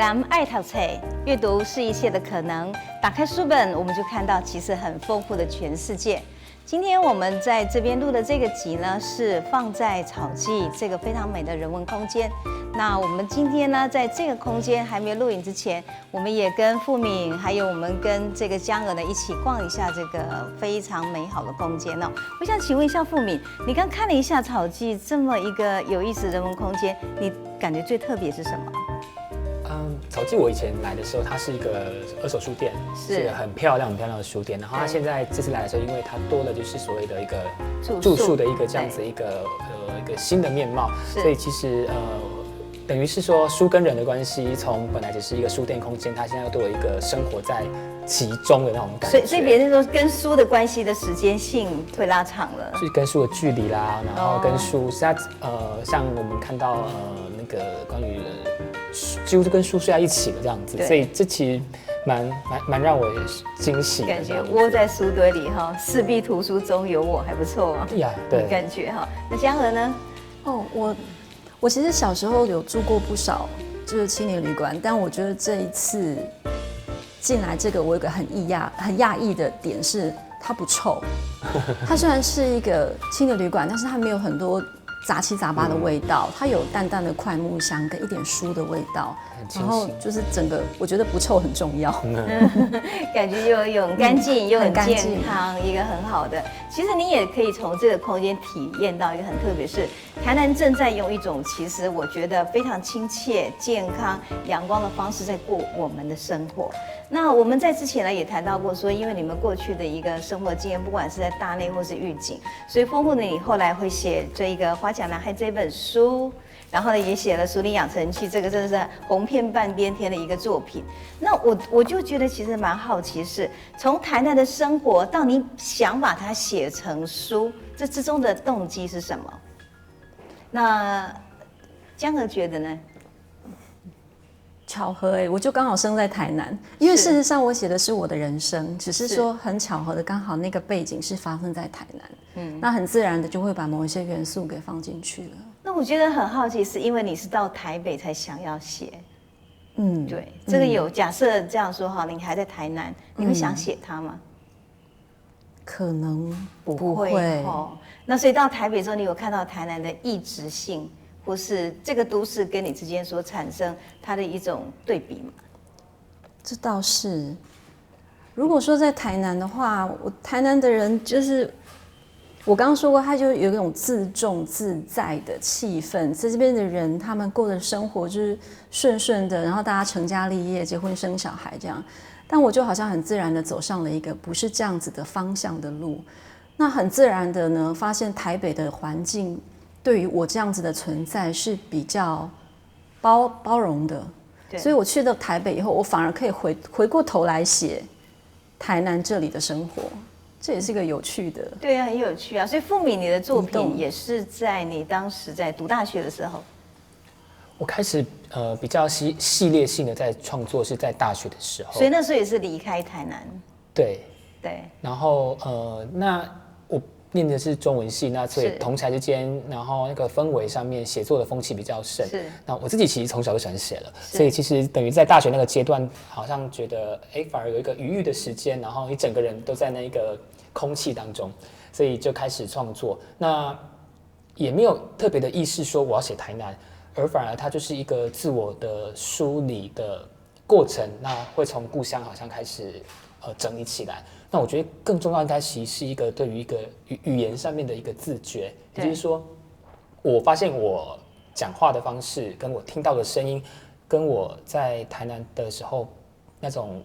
人爱读册，阅读是一切的可能。打开书本，我们就看到其实很丰富的全世界。今天我们在这边录的这个集呢，是放在草记这个非常美的人文空间。那我们今天呢，在这个空间还没录影之前，我们也跟富敏，还有我们跟这个江娥呢一起逛一下这个非常美好的空间哦。我想请问一下富敏，你刚看了一下草记这么一个有意思的人文空间，你感觉最特别是什么？草记我以前来的时候，它是一个二手书店，是一个很漂亮的书店。然后它现在这次来的时候，因为它多了就是所谓的一个住宿的一个这样子一个新的面貌，所以其实等于是说书跟人的关系，从本来只是一个书店空间，它现在又多了一个生活在其中的那种感觉。所以别人说跟书的关系的时间性会拉长了，就是跟书的距离啦，然后跟书，像我们看到那个关于几乎就跟书睡在一起的这样子，所以这其实蛮让我我喜的，感觉窝在书堆里哈，四壁图书中有我，还不错啊。呀，对，感觉哈。那江娥呢？我其实小时候有住过不少就是青年旅馆，但我觉得这一次进来这个，我有个很讶异的点是，它不臭。它虽然是一个青年旅馆，但是它没有很多杂七杂八的味道，它有淡淡的檜木香跟一点书的味道，然后就是整个我觉得不臭很重要，感觉又很干净又很健康，一个很好的。其实你也可以从这个空间体验到一个很特别，是台南正在用一种其实我觉得非常亲切、健康、阳光的方式在过我们的生活。那我们在之前呢也谈到过说，因为你们过去的一个生活经验，不管是在大内或是预警，所以丰富的你后来会写这一个《花甲男孩》这本书，然后呢也写了《熟龄养成记》，这个真的是红遍半边天的一个作品。那我就觉得其实蛮好奇，是从台南的生活到你想把它写成书，这之中的动机是什么？那江娥觉得呢？巧合我就刚好生在台南，因为事实上我写的是我的人生，只是说很巧合的，刚好那个背景是发生在台南，那很自然的就会把某一些元素给放进去了。那我觉得很好奇，是因为你是到台北才想要写，对，这个有假设这样说哈，你还在台南，你会想写它吗？可能不会哦。那所以到台北之后，你有看到台南的异质性？或是这个都市跟你之间所产生它的一种对比吗？这倒是。如果说在台南的话，台南的人就是我刚刚说过，他就有一种自重自在的气氛，在这边的人他们过的生活就是顺顺的，然后大家成家立业、结婚生小孩这样。但我就好像很自然的走上了一个不是这样子的方向的路，那很自然的呢，发现台北的环境对于我这样子的存在是比较包容的，所以我去到台北以后，我反而可以回过头来写台南这里的生活，这也是一个有趣的。对啊，很有趣啊。所以富敏，你的作品也是在你当时在读大学的时候。我开始比较系列性的在创作是在大学的时候，所以那时候也是离开台南。对。然后那我念的是中文系，那所以同侪之间，然后那个氛围上面写作的风气比较盛。那我自己其实从小就喜欢写了，所以其实等于在大学那个阶段，好像觉得反而有一个余裕的时间，然后你整个人都在那个空气当中，所以就开始创作。那也没有特别的意识说我要写台南，而反而它就是一个自我的梳理的过程。那会从故乡好像开始整理起来。那我觉得更重要应该其实是一个对于一个语言上面的一个自觉，也就是说，我发现我讲话的方式跟我听到的声音，跟我在台南的时候那种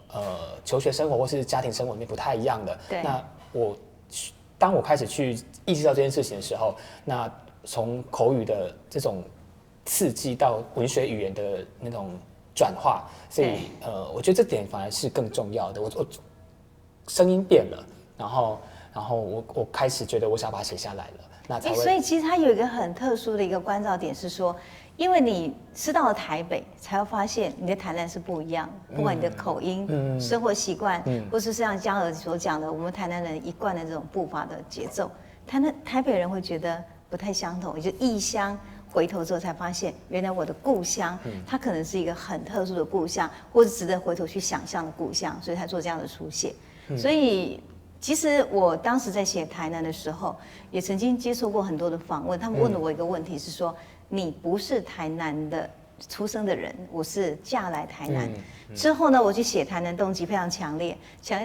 求学生活或是家庭生活里面不太一样的。那当我开始去意识到这件事情的时候，那从口语的这种刺激到文学语言的那种转化，所以我觉得这点反而是更重要的。我声音变了，然后我开始觉得我想把它写下来了，那才会。所以其实它有一个很特殊的一个关照点是说，因为你是到了台北，才会发现你的台南是不一样，不管你的口音、生活习惯，或是像江娥所讲的，我们台南人一贯的这种步伐的节奏，台北人会觉得不太相同，也就异乡回头之后才发现，原来我的故乡，它可能是一个很特殊的故乡，或者值得回头去想象的故乡，所以才做这样的书写。所以其实我当时在写台南的时候，也曾经接受过很多的访问，他们问了我一个问题是说，你不是台南的出生的人，我是嫁来台南。之后呢，我去写台南动机非常强烈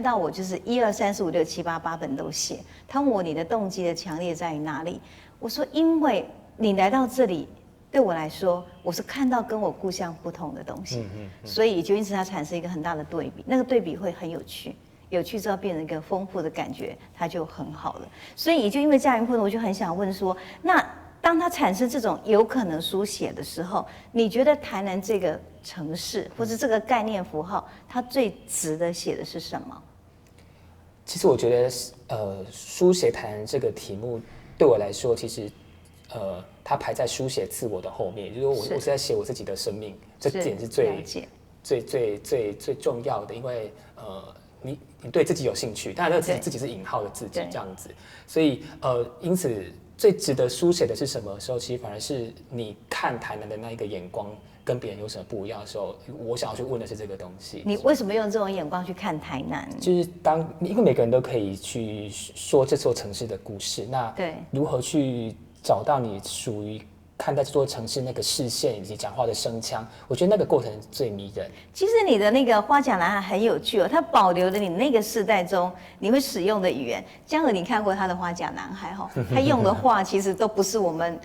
到我就是1、2、3、4、5、6、7、8本都写。他问我你的动机的强烈在于哪里？我说因为你来到这里，对我来说，我是看到跟我故乡不同的东西，所以就因此它产生一个很大的对比，那个对比会很有趣。有趣之后变成一个丰富的感觉，它就很好了。所以也就因为家园部呢，我就很想问说，那当它产生这种有可能书写的时候，你觉得台南这个城市或是这个概念符号，它最值得写的是什么？其实我觉得，书写台南这个题目对我来说，其实，它排在书写自我的后面，就是我是在写我自己的生命，这点是最重要的，因为你对自己有兴趣，当然这个自己是引号的自己这样子，所以因此最值得书写的是什么时候？其实反而是你看台南的那一个眼光跟别人有什么不一样的时候，我想要去问的是这个东西。你为什么用这种眼光去看台南？就是因为每个人都可以去说这座城市的故事，那对如何去找到你属于看待这座城市那个视线以及讲话的声腔，我觉得那个过程最迷人。其实你的那个花甲男孩很有趣哦，他保留了你那个世代中你会使用的语言。江河，你看过他的花甲男孩哈？他用的话其实都不是我们，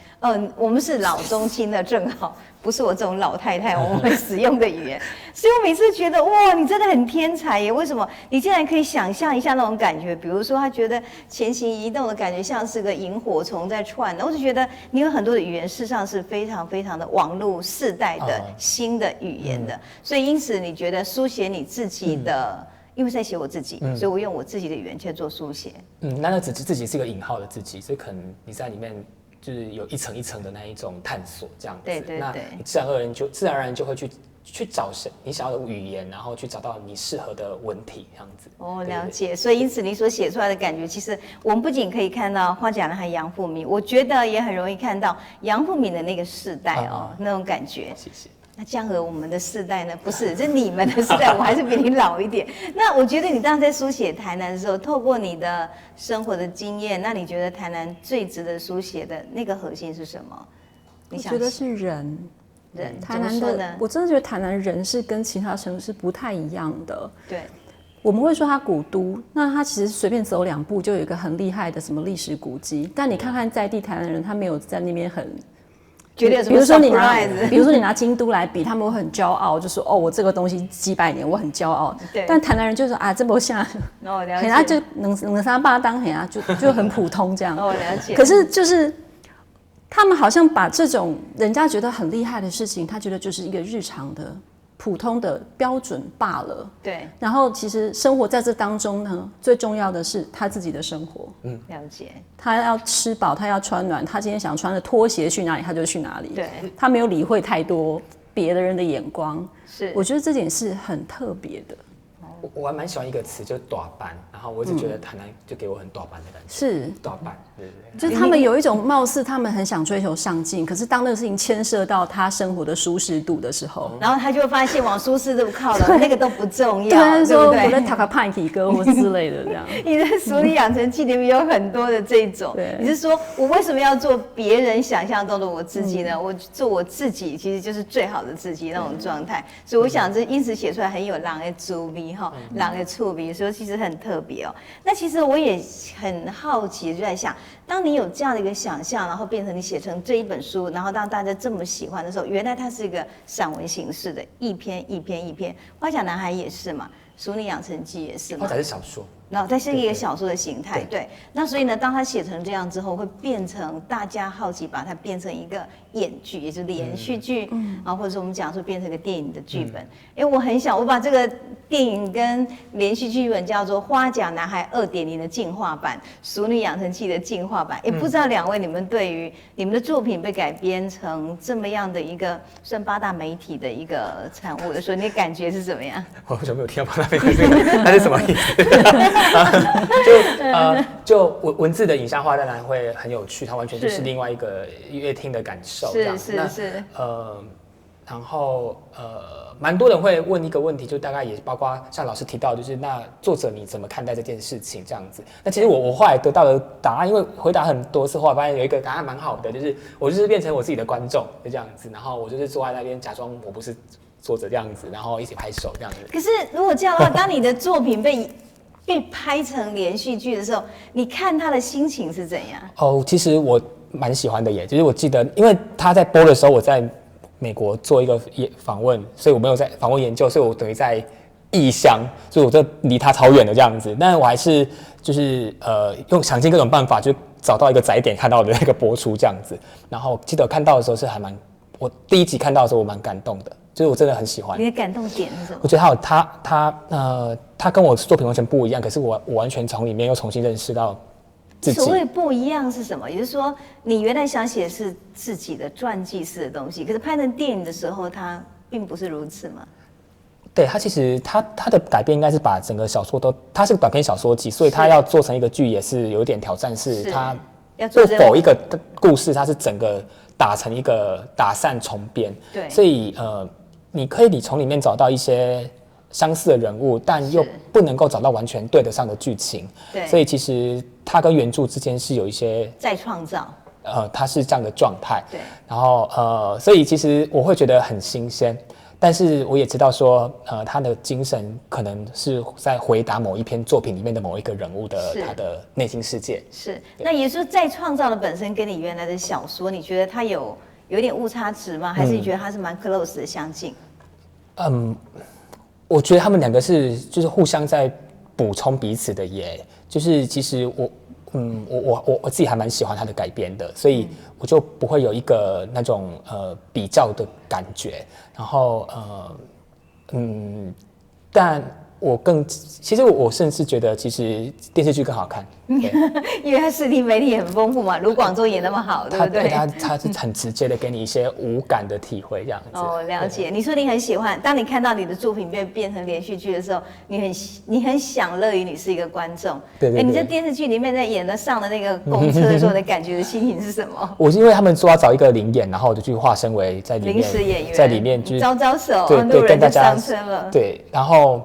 我们是老中青的正好，不是我这种老太太我们会使用的语言。所以我每次觉得哇，你真的很天才耶！为什么你竟然可以想象一下那种感觉？比如说他觉得前行移动的感觉像是个萤火虫在窜，我就觉得你有很多的语言事实上是非常非常的网络世代的新的语言的。所以因此你觉得书写你自己的，因为在写我自己，所以我用我自己的语言去做书写。那自己是一个引号的自己，所以可能你在里面就是有一层一层的那一种探索这样子。对，那你自然而然就会去找你想要的语言，然后去找到你适合的文体这样子。哦，了解。所以因此你所写出来的感觉，其实我们不仅可以看到花甲男孩杨富闵，我觉得也很容易看到杨富闵的那个世代那种感觉。谢谢。那江河，我们的世代呢？不是，这你们的世代，我还是比你老一点。那我觉得你当时在书写台南的时候，透过你的生活的经验，那你觉得台南最值得书写的那个核心是什么？我觉得是人。台南的，我真的觉得台南人是跟其他城市不太一样的。对，我们会说它古都，那它其实随便走2步就有一个很厉害的什么历史古迹。但你看看在地台南人，他没有在那边很。比如说你拿京都来比，他们会很骄傲，就说哦，我这个东西几百年，我很骄傲。对。但台南人就说啊，这不像，他就能3巴当就很普通这样。哦，了解。可是就是他们好像把这种人家觉得很厉害的事情，他觉得就是一个日常的、普通的标准罢了。对。然后其实生活在这当中呢，最重要的是他自己的生活。了解。他要吃饱，他要穿暖，他今天想穿的拖鞋去哪里，他就去哪里。对。他没有理会太多别的人的眼光。是。我觉得这点是很特别的。我还蛮喜欢一个词，就是短板。然后我一直觉得台南就给我很短板的感觉。是短板，对。就是他们有一种貌似他们很想追求上进，可是当那个事情牵涉到他生活的舒适度的时候，然后他就会发现往舒适度靠的那个都不重要。对，他说我在塔卡派体歌或之类的这样。你在《俗女养成记》里面有很多的这种，你是说我为什么要做别人想象中的我自己呢？我做我自己其实就是最好的自己那种状态。所以我想这因此写出来很有人的滋味哈，人的触味，所以其实很特别哦。那其实我也很好奇，就在想，当你有这样的一个想象，然后变成你写成这一本书，然后让大家这么喜欢的时候，原来它是一个散文形式的，一篇一篇一篇。花甲男孩也是嘛，《俗女养成记》也是嘛，它才是小说。然后它是一个小说的形态，对。那所以呢，当它写成这样之后，会变成大家好奇把它变成一个演剧，也就是连续剧，啊，或者是我们讲说变成一个电影的剧本。因为我很想，我把这个电影跟连续剧本叫做《花甲男孩2.0》的进化版，《俗女养成记》的进化版。也不知道2位你们对于你们的作品被改编成这么样的一个算8大媒体的一个产物的时候，你的感觉是怎么样？我好久没有听到8大那是什么意思？就文字的影像化当然会很有趣，它完全就是另外一个乐听的感受。是。然后蛮多人会问一个问题，就大概也包括像老师提到，就是那作者你怎么看待这件事情这样子？那其实我后来得到的答案，因为回答很多次后来发现有一个答案蛮好的，就是我就是变成我自己的观众，就这样子，然后我就是坐在那边假装我不是作者这样子，然后一起拍手这样子。可是如果这样的话，当你的作品被拍成连续剧的时候，你看他的心情是怎样？哦，其实我蛮喜欢的耶，就是我记得，因为他在播的时候，我在美国做一个访问，所以我没有在访问研究，所以我等于在异乡，所以我就离他超远的这样子。但我还是就是用想尽各种办法，就找到一个载点看到的那个播出这样子。然后记得看到的时候是我第一集看到的时候我蛮感动的，就是我真的很喜欢。你的感动点是什么？我觉得他跟我作品完全不一样，可是我完全从里面又重新认识到。所谓不一样是什么？也就是说，你原来想写的是自己的传记式的东西，可是拍成电影的时候，它并不是如此嘛？对，它其实它的改编应该是把整个小说它是个短篇小说集，所以它要做成一个剧也是有点挑战，是它不否一个故事，它是整个打散重编。对，所以你可以从里面找到一些相似的人物，但又不能够找到完全对得上的剧情。对，所以其实它跟原著之间是有一些再创造。它是这样的状态。对，然后所以其实我会觉得很新鲜，但是我也知道说，他的精神可能是在回答某一篇作品里面的某一个人物的他的内心世界。是，那也就是再创造的本身跟你原来的小说，你觉得它有点误差值吗？还是你觉得它是蛮 close 的相近？我觉得他们两个就是互相在补充彼此的耶，就是其实我自己还蛮喜欢他的改编的，所以我就不会有一个那种比较的感觉，然后但其实我甚至觉得其实电视剧更好看，因为它视听媒体很丰富嘛，卢广仲演那么好，对不对？他是很直接的给你一些无感的体会，这样子。哦，了解。你说你很喜欢，当你看到你的作品变成连续剧的时候，你很享乐于你是一个观众。对。你在电视剧里面在演的上的那个公车的时候的感觉的心情是什么？我是因为他们说要找一个临演，然后我就去化身为在里面临时演员，在里面就是招手，对，跟大家上车了。对，然后。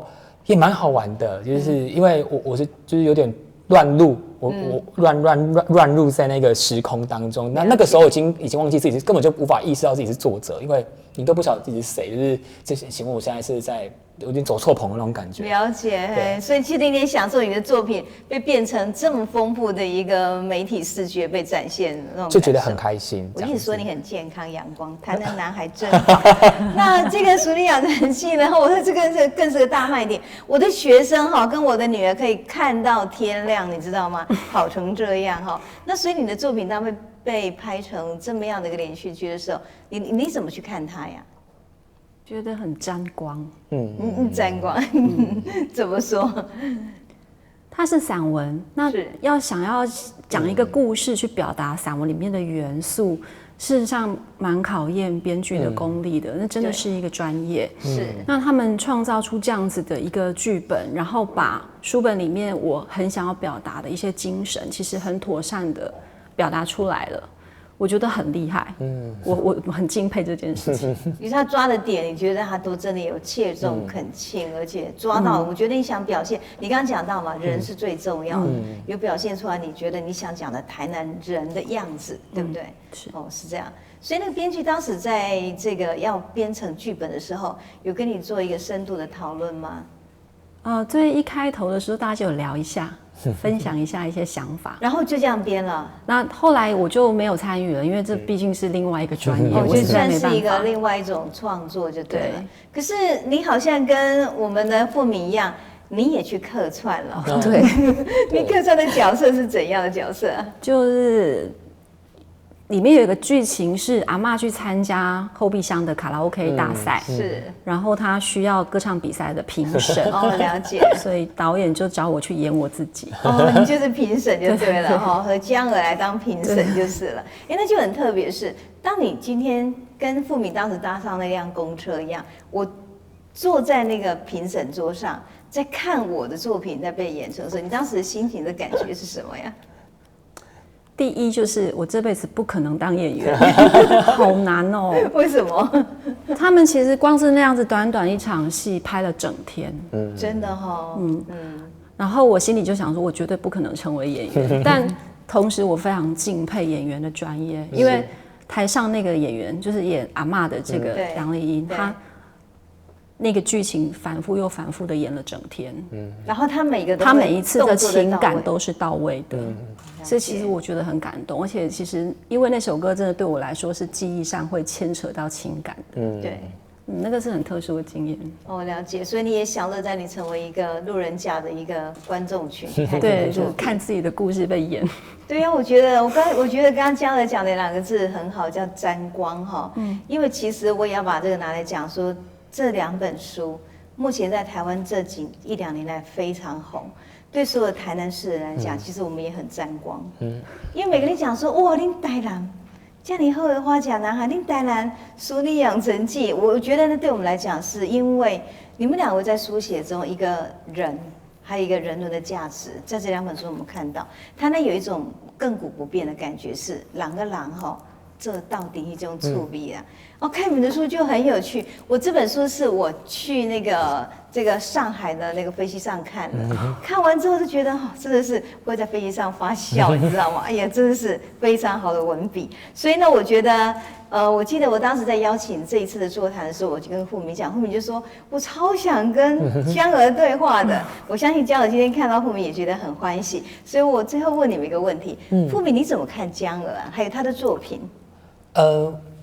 也蛮好玩的，就是因为我就是有点乱入，我乱入在那个时空当中。那个时候已经忘记自己根本就无法意识到自己是作者，因为你都不晓得自己是谁，就是这些请问我现在是在有点走错棚的那种感觉。了解，所以其实你也享受你的作品被变成这么丰富的一个媒体视觉被展现那种，就觉得很开心。我一直说你很健康阳光，台南男孩真好。那这个熟龄养成记呢，我说这个更是个大卖点。我的学生跟我的女儿可以看到天亮，你知道吗？好成这样哈。那所以你的作品当被拍成这么样的一个连续剧的时候，你怎么去看它呀？觉得很沾光，沾光，怎么说？它是散文，那想要讲一个故事去表达散文里面的元素，事实上蛮考验编剧的功力的，那真的是一个专业。是，那他们创造出这样子的一个剧本，然后把书本里面我很想要表达的一些精神，其实很妥善的表达出来了。我觉得很厉害，我很敬佩这件事情。于是他抓的点，你觉得他都真的有切中恳切，而且抓到了。我觉得你想表现，你刚刚讲到嘛，人是最重要的，有表现出来，你觉得你想讲的台南人的样子，对不对？是是这样。所以那个编剧当时在这个要编成剧本的时候，有跟你做一个深度的讨论吗？最一开头的时候，大家就有聊一下。分享一下一些想法，然后就这样编了。那后来我就没有参与了，因为这毕竟是另外一个专业，我就算是一个另外一种创作就对了。可是你好像跟我们的富敏一样，你也去客串了。对，你客串的角色是怎样的角色？就是里面有一个剧情是阿嬷去参加后壁乡的卡拉 OK 大赛，是，然后她需要歌唱比赛的评审。了解。所以导演就找我去演我自己。你就是评审就对了和江儿来当评审就是了。那就很特别是，当你今天跟富敏当时搭上那辆公车一样，我坐在那个评审桌上，在看我的作品在被演出的时候，你当时的心情的感觉是什么呀？第一就是我这辈子不可能当演员，好难哦。为什么？他们其实光是那样子短短一场戏拍了整天，真的哈，然后我心里就想说，我绝对不可能成为演员，但同时我非常敬佩演员的专业，因为台上那个演员就是演阿嬷的这个杨丽英，她那个剧情反复又反复的演了整天，然后他每一次的情感都是到位的，所以其实我觉得很感动，而且其实因为那首歌真的对我来说是记忆上会牵扯到情感的，对，那个是很特殊的经验。哦，了解，所以你也享乐在你成为一个路人甲的一个观众群，对，就看自己的故事被演。对呀，我觉得刚刚嘉禾讲的两个字很好，叫沾光哈，因为其实我也要把这个拿来讲说。这2本书目前在台湾这1、2年来非常红，对所有台南市人来讲，其实我们也很沾光。因为每个人讲说，哇，恁台南这样好的花甲男孩，恁台南《淑女养成记》，我觉得呢，对我们来讲，是因为你们2位在书写中一个人，还有一个人伦的价值，在这2本书我们看到，它呢有一种亘古不变的感觉，是人跟人哈。这到底一种触笔啊！看你们的书就很有趣。我这本书是我去这个上海的那个飞机上看的，看完之后就觉得真的是会在飞机上发笑，你知道吗？哎呀，真的是非常好的文笔。所以呢，我觉得，我记得我当时在邀请这一次的座谈的时候，我就跟富民讲，富民就说我超想跟江娥对话的。我相信江娥今天看到富民也觉得很欢喜，所以我最后问你们一个问题：富民你怎么看江娥啊？还有他的作品？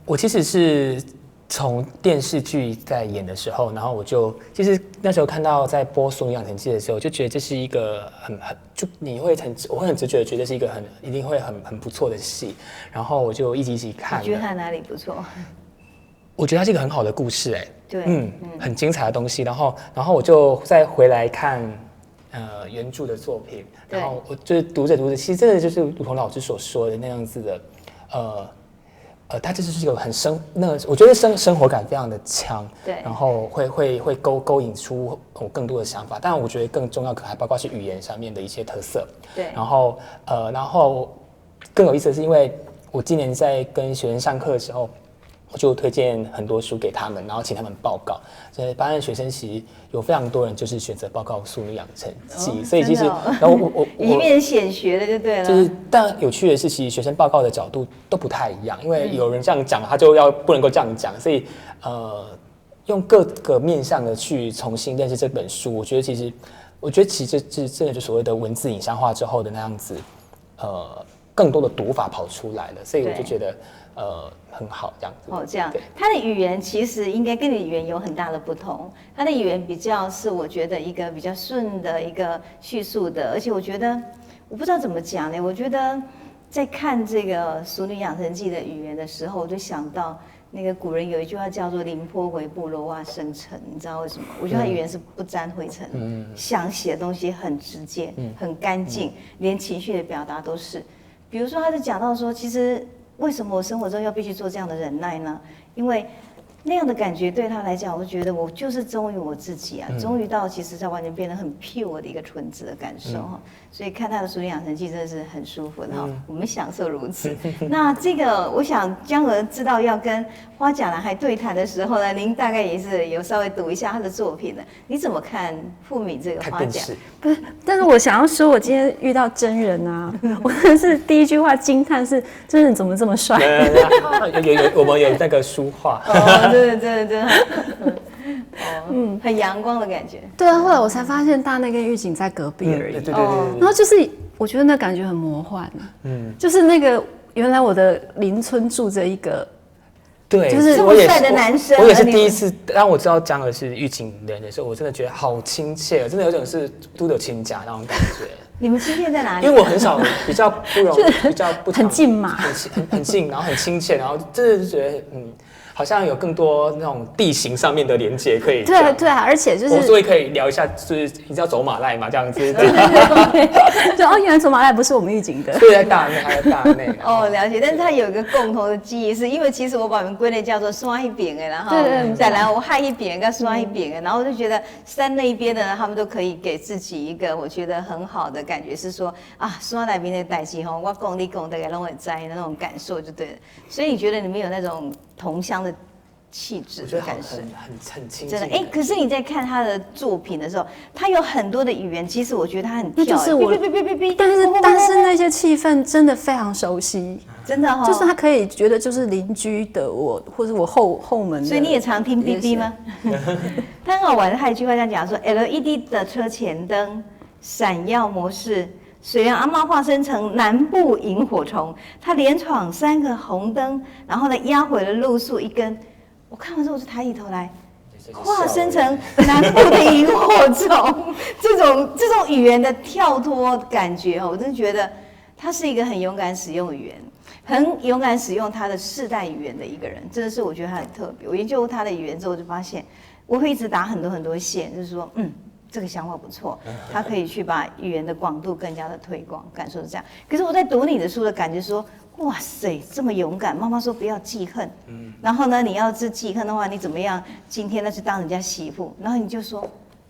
我其实是从电视剧在演的时候，然后其实那时候看到在播《淑女养成记》的时候，就觉得这是一个我会很直觉的觉得是一个一定会很不错的戏，然后我就一集看。你觉得它哪里不错？我觉得它是一个很好的故事，对，很精彩的东西。然后我就再回来看原著的作品，然后我就是读着，其实真的就是如同老师所说的那样子的，它这就是一个我觉得生活感非常的强，对，然后会勾引出我更多的想法。当然，我觉得更重要可能还包括是语言上面的一些特色，对。然后更有意思的是，因为我今年在跟学生上课的时候，我就推荐很多书给他们，然后请他们报告。所以班上学生其实有非常多人就是选择报告《淑女养成记》，所以其实，然后我一面显学的就对了。就是，但有趣的是，其实学生报告的角度都不太一样，因为有人这样讲，他就不能够这样讲，所以用各个面向的去重新认识这本书，我觉得其实这真的就所谓的文字影像化之后的那样子，更多的读法跑出来了，所以我就觉得很好这样子。这样，他的语言其实应该跟你的语言有很大的不同。他的语言比较是我觉得一个比较顺的一个叙述的，而且我觉得我不知道怎么讲呢。我觉得在看这个《淑女养成记》的语言的时候，我就想到那个古人有一句话叫做“凌波微步，楼瓦生尘”，你知道为什么？我觉得他语言是不沾灰尘，想写的东西很直接，很干净，连情绪的表达都是。比如说，他就讲到说，其实为什么我生活中要必须做这样的忍耐呢？因为那样的感觉对他来讲，我觉得我就是忠于我自己啊，忠于到其实他完全变得很 pure 的一个纯子的感受哈。所以看他的《淑女养成记》真的是很舒服的哈，我们享受如此。那这个，我想江娥知道要跟花甲男孩对谈的时候呢，您大概也是有稍微读一下他的作品的。你怎么看富敏这个花甲？不是，但是我想要说，我今天遇到真人啊，我真的是第一句话惊叹是真人怎么这么帅？我们有那个书画。对。很阳光的感觉。对啊，后来我才发现大内跟玉井在隔壁而已。对。然后就是我觉得那感觉很魔幻。就是那个原来我的邻村住着一个，对，就是这么帅的男生。我也是第一次，当我知道江娥是玉井人的时候，我真的觉得好亲切，真的有种是都有亲家那种感觉。你们亲切在哪里？因为我很少比较不容易，比较不很近嘛，很近，然后很亲切，然后真的是觉得好像有更多那种地形上面的连接可以。对对啊，而且就是所以可以聊一下，就是你知道走马赖嘛，这样子。就哦，原来走马赖不是我们预警的。对，在大内，还在大内。哦，了解。但是它有一个共同的记忆，是因为其实我把你们归类叫做刷一边的，然后再来我害一边跟刷一边的，然后我就觉得山那一边的人，他们都可以给自己一个我觉得很好的感觉，是说啊，刷来宾的代际吼，我讲你讲大概拢会在的那种感受就对了。所以你觉得你们有那种同乡的气质的感受，很亲近。真的哎，可是你在看他的作品的时候，他有很多的语言，其实我觉得他很跳，就是我，但是那些气氛真的非常熟悉，真的哈，就是他可以觉得就是邻居的我，或者我后门的。所以你也常听 BB 吗？他很好玩，他有一句话这样讲说 ：LED 的车前灯闪耀模式。水源阿嬷化身成南部萤火虫，她连闯3个红灯，然后呢压毁了路树1根。我看完之后，我就抬起头来，化身成南部的萤火虫，这种语言的跳脱感觉哦，我真的觉得他是一个很勇敢使用语言，很勇敢使用他的世代语言的一个人，真的是我觉得他很特别。我研究他的语言之后，我就发现我会一直打很多线，就是说，这个想法不错，他可以去把语言的广度更加的推广，感受是这样。可是我在读你的书的感觉说，哇塞，这么勇敢！妈妈说不要记恨，然后呢，你要是记恨的话，你怎么样？今天呢去当人家媳妇，然后你就说，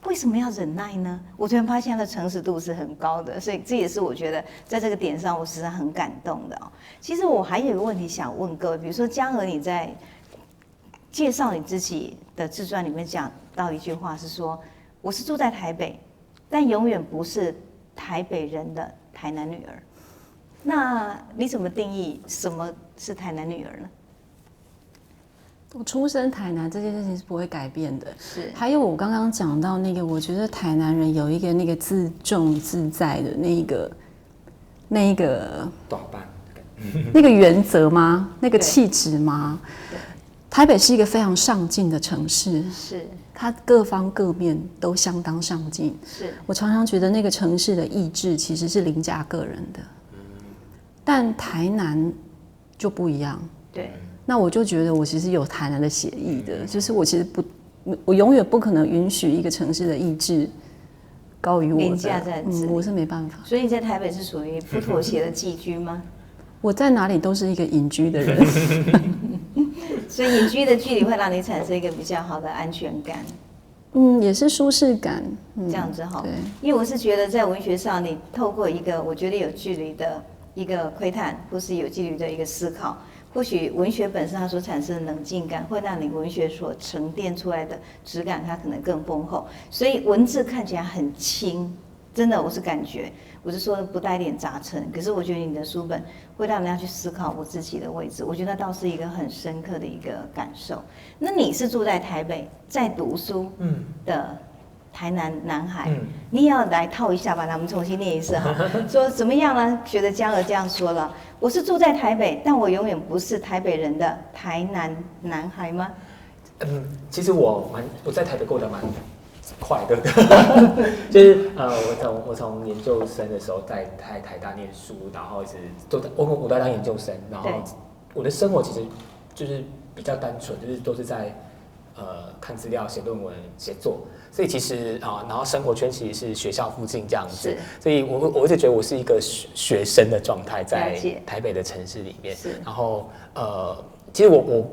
为什么要忍耐呢？我突然发现他的诚实度是很高的，所以这也是我觉得在这个点上我实在很感动的哦。其实我还有一个问题想问各位，比如说江娥你在介绍你自己的自传里面讲到一句话是说。我是住在台北，但永远不是台北人的台南女儿。那你怎么定义什么是台南女儿呢？我出生台南这件事情是不会改变的。是。还有我刚刚讲到那个，我觉得台南人有一个那个自重自在的那一个短板，那个原则吗？那个气质吗？台北是一个非常上进的城市。是。它各方各面都相当上进，是我常常觉得那个城市的意志其实是凌驾个人的，但台南就不一样。对，那我就觉得我其实有台南的血意的，就是我其实我永远不可能允许一个城市的意志高于我的，凌驾在这里，我是没办法。所以你在台北是属于不妥协的寄居吗？我在哪里都是一个隐居的人。所以隐居的距离会让你产生一个比较好的安全感，也是舒适感，这样子哈。对，因为我是觉得在文学上，你透过一个我觉得有距离的一个窥探，或是有距离的一个思考，或许文学本身它所产生的冷静感，会让你文学所沉淀出来的质感，它可能更丰厚。所以文字看起来很轻，真的我是感觉。我是说不带一点杂陈，可是我觉得你的书本会让人家去思考我自己的位置，我觉得倒是一个很深刻的一个感受。那你是住在台北，在读书的台南男孩，你也要来套一下吧，咱们重新念一次哈。说怎么样呢？觉得江娥这样说了，我是住在台北，但我永远不是台北人的台南男孩吗？其实我在台北过得蛮快乐的，就是我从研究生的时候在台大念书，然后一直我都在当研究生，然后我的生活其实就是比较单纯，就是都是在看资料、写论文、写作，所以其实然后生活圈其实是学校附近这样子，所以我一直觉得我是一个学生的状态，在台北的城市里面，然后其实我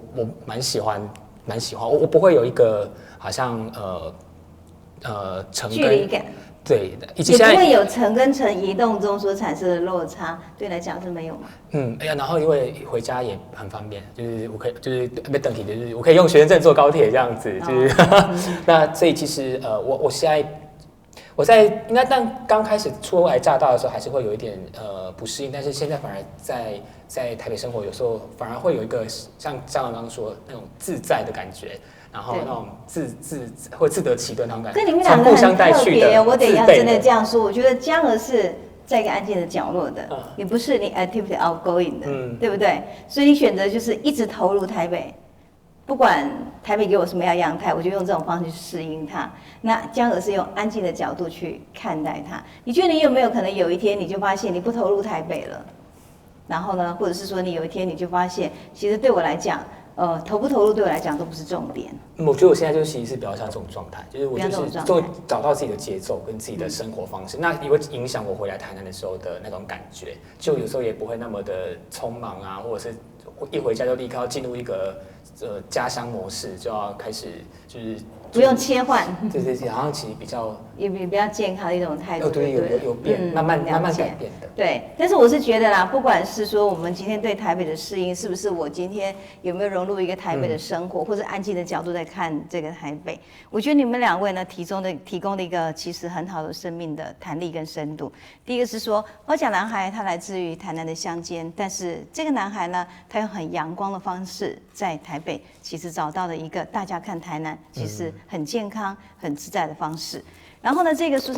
蛮喜欢，我不会有一个好像距离感，对，也不会有城跟城移动中所产生的落差，对你来讲是没有吗？然后因为回家也很方便，就是我可以就是被等体的，就是我可以用学生证坐高铁这样子，就是、那所以其实我现在应该但刚开始初来乍到的时候还是会有一点不适应，但是现在反而在台北生活有时候反而会有一个像刚刚说那种自在的感觉。然后那种自得其乐那种感觉，这里面两个很特别，我得要真的这样说。我觉得江娥是在一个安静的角落的，也不是你 actively outgoing 的，对不对？所以你选择就是一直投入台北，不管台北给我什么样态，我就用这种方式去适应它。那江娥是用安静的角度去看待它。你觉得你有没有可能有一天你就发现你不投入台北了？然后呢，或者是说你有一天你就发现，其实对我来讲，投不投入对我来讲都不是重点。我觉得我现在就其实是比较像这种状态，就是我就是就找到自己的节奏跟自己的生活方式，那也会影响我回来台南的时候的那种感觉，就有时候也不会那么的匆忙啊，或者是一回家就立刻要进入一个家乡模式，就要开始就是不用切换，对，好像其实也比较健康的一种态度。对，有变，慢慢改变的。对，但是我是觉得啦，不管是说我们今天对台北的适应，是不是我今天有没有融入一个台北的生活，或者安静的角度在看这个台北，我觉得你们两位呢提供了一个其实很好的生命的弹力跟深度。第一个是说，花甲男孩他来自于台南的乡间，但是这个男孩呢，他用很阳光的方式在台北，其实找到了一个大家看台南其实很健康、很自在的方式。然后呢，这个淑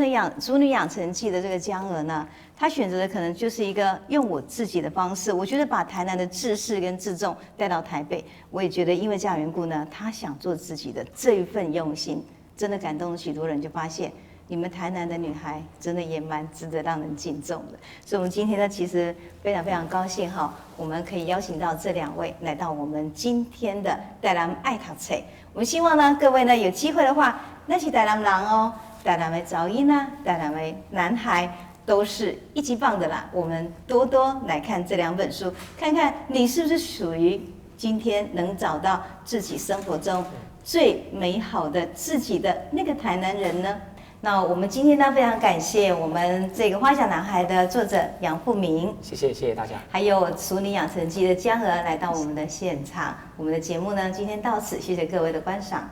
女养成记的这个江娥呢，她选择的可能就是一个用我自己的方式，我觉得把台南的自视跟自重带到台北，我也觉得因为这样缘故呢，她想做自己的这一份用心，真的感动了许多人，就发现你们台南的女孩真的也蛮值得让人敬重的。所以我们今天呢，其实非常非常高兴哈，我们可以邀请到这两位来到我们今天的台南爱读册。我们希望呢，各位呢有机会的话，那是台南人哦。台南的噪音啊，台南的男孩都是一级棒的啦。我们多多来看这两本书，看看你是不是属于今天能找到自己生活中最美好的自己的那个台南人呢？那我们今天呢，非常感谢我们这个花甲男孩的作者杨富明，谢谢大家，还有《淑女养成记》的江娥来到我们的现场。我们的节目呢，今天到此，谢谢各位的观赏。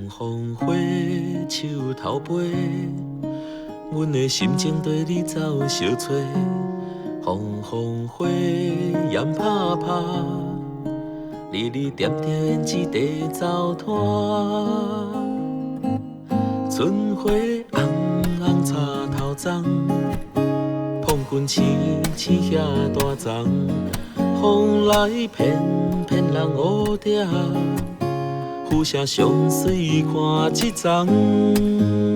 风花树头飞，阮的心情对你走相找。风花烟拍拍，日日点点一地走摊。春花红红插头丛，碰棍青青遐大丛。风来片片人乌蝶。浮城上水看一丛。